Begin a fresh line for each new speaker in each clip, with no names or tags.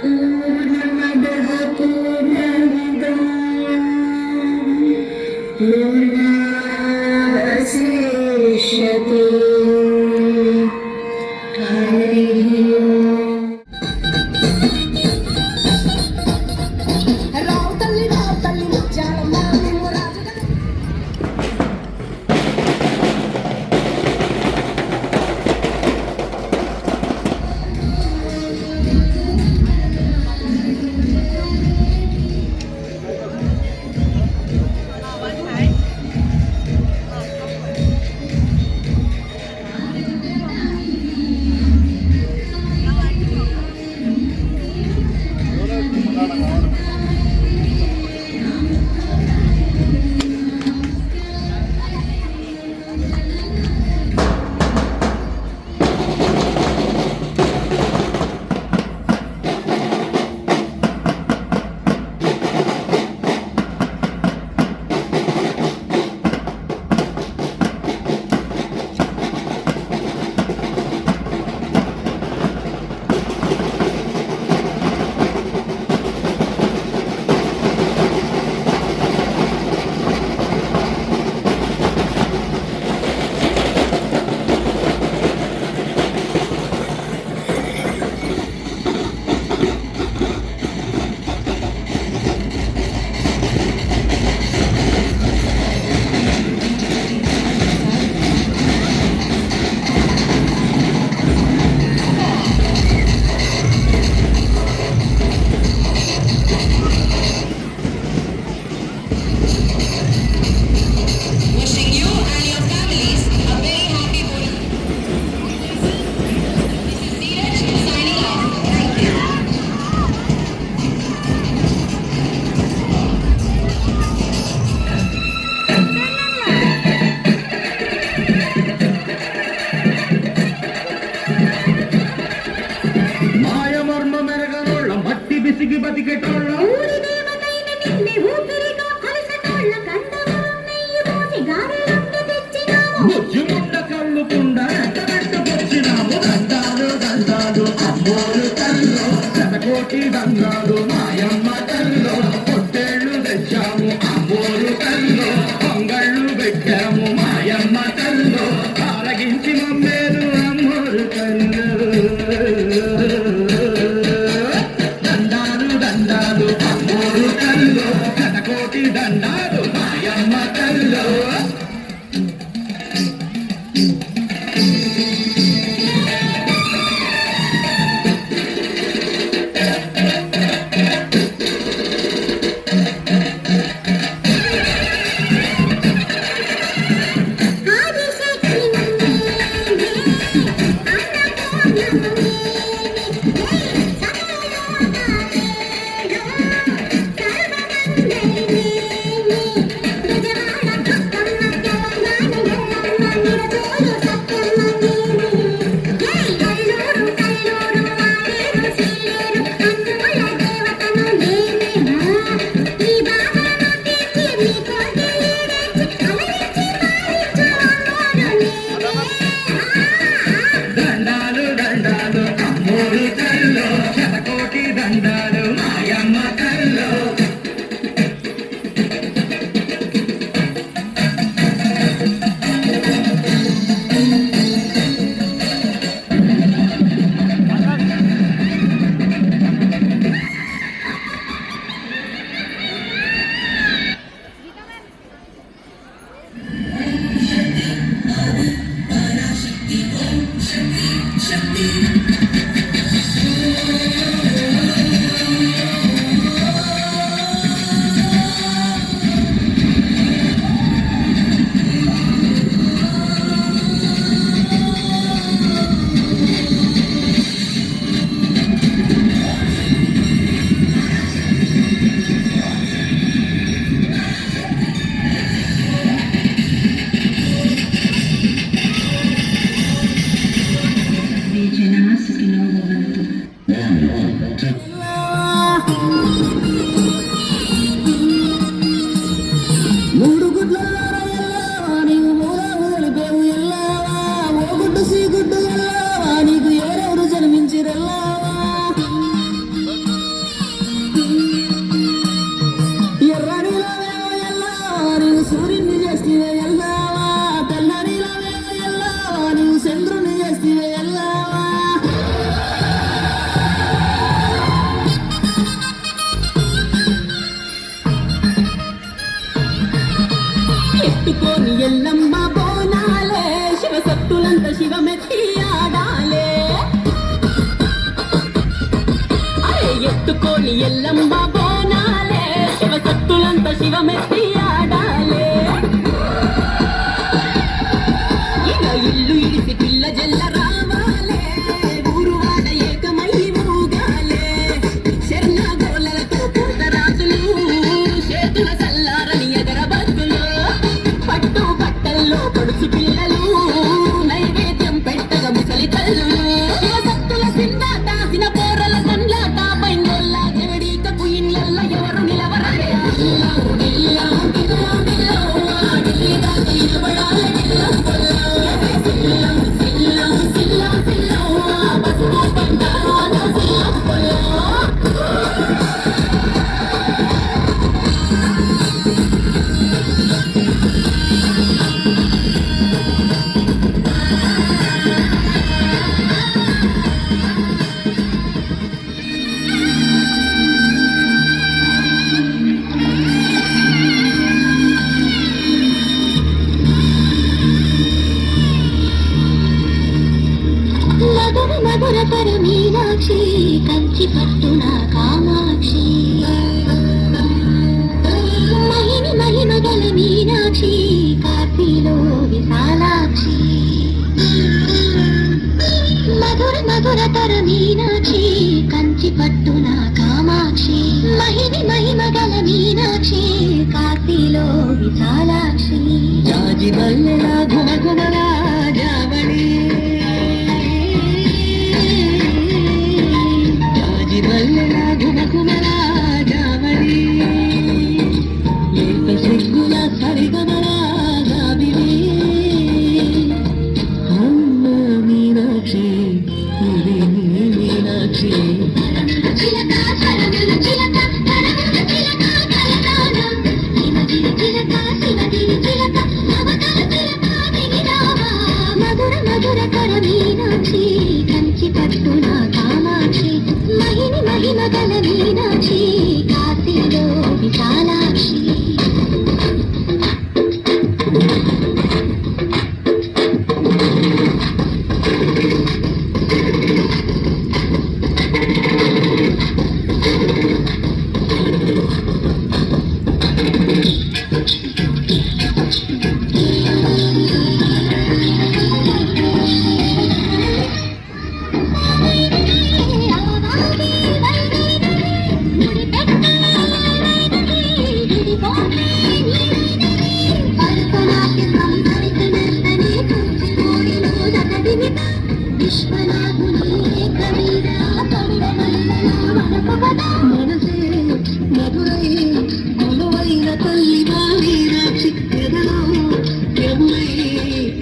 पूर्णमदः पूर्णमिदं पूर्णावशिष्यते। हरिः ओम्। राव तल्ली मुत्यालम्मा निम्म राजुगा
బతికేటోళ్ళ ముజ్జుముండ కళ్ళు కుండ కట్టబెట్టుకొచ్చినాము దండాలు దండాలు అమ్మోరు కల్లో శతకోటి దండాలు మాయమ్మ కల్లో పొట్టేళ్ళు తెచ్చాము అమ్మోరు కల్లో పొంగళ్ళు పెట్టాము మాయమ్మ కల్లో ఆరగించి మమ్మేలు అమ్మోరు కల్లో శతకోటి దండాలు మాయమ్మ కల్లో దండాలు దండాలు అమ్మోరు కల్లో శతకోటి దండాలు మాయమ్మ కల్లో
Jana Sukhino ఎల్లమ్మ బోనాలే శివసత్తులంత శివమెత్తి ఆడాలే అరే ఎత్తుకొని ఎల్లమ్మ బోనాలే శివసత్తులంత శివమెత్తి ఆడాలే ఇక ఇల్లు ఇడిసి పిల్ల జల్ల రావాలే ఊరు వాడ ఏకమై ఊగాలే శరణ గోలలతో పూతరాజులు చేతుల సల్లారని ఎగరబద్దులు పట్టు బట్టల్లో పడుచు పిల్లలు నైవేద్యం పెట్టగ ముసలి తల్లులు శివసత్తుల సిందాట సిన పోరల సండ్లాట బైంగోళ్ళ జవడీకకు ఇళ్ళల్ల ఎవరు నిలవరలే
మధుర మధుర పర మీనాక్షి కంచి పట్టున కామాక్షి మహిని మహిమ గల మీనాక్షి కాశీలో విశాలాక్షి మధుర మధుర పర మీనాక్షి కంచి పట్టున కామాక్షి మహిని మహిమ గల మీనాక్షి కాశీలో విశాలాక్షి
జాజి మల్లెల ఘుమఘుమల జావళి జాజి మల్లెల ఘుమఘుమల జావళి లేత సిగ్గుల సరిగమల గాబిలి అమ్మ మీనాక్షి ఇది నీ మీనాక్షి
చిలక సరగల చిలక కరగల చిలక కలదానం శివగిరి చిలక శివగిరి చిలక నవకల చిలక దిగిరావా మధుర మధుర కర మీనాక్షి కంచి పట్టున కామాక్షి మహిని మహిమ గల మీనాక్షి కాశీలో విశాలాక్షి
మనసే మధురై కొలువైన తల్లి మీనాక్షి ఎదలో ఎమురై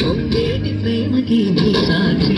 పొంగేటి ప్రేమకి నీ సాక్షి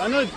Anood!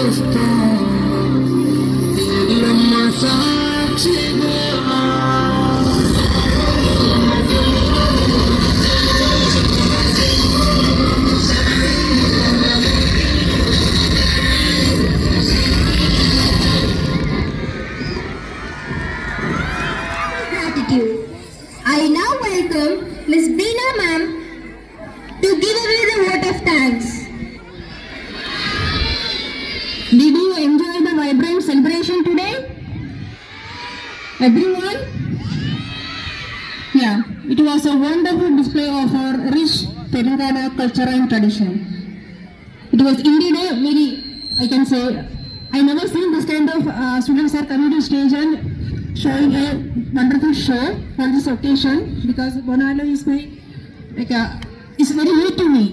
వస్తా ఎల్లమ్మ సాక్షిగా
Gratitude. I now welcome Miss Beena ma'am to give away the vote of thanks.
Did you enjoy the vibrant celebration today? Everyone? Yeah, it was a wonderful display of our rich Telangana culture and tradition. It was indeed a very, I can say, I never seen this kind of students are coming to stage and showing a wonderful show on this occasion because Bonalo is my, like, it's very new to me.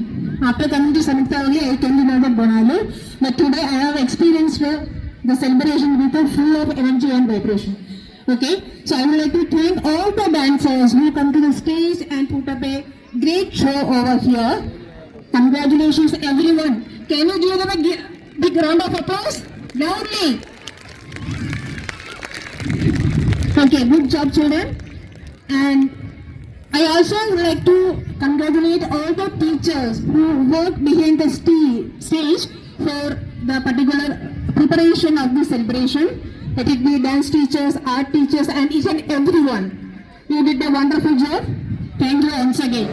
After coming to Samhita only, I came to know about Bonalo, but today I have experienced the celebration with a full of energy and vibration. Okay, so I would like to thank all the dancers who come to the stage and put up a great show over here. Congratulations everyone. Can you give them a big round of applause? Loudly. Okay, good job children. And I also would like to congratulate all the teachers who work behind the stage for the particular preparation of the celebration. Let it be dance teachers, art teachers and each and everyone. You did a wonderful job. Thank you once again.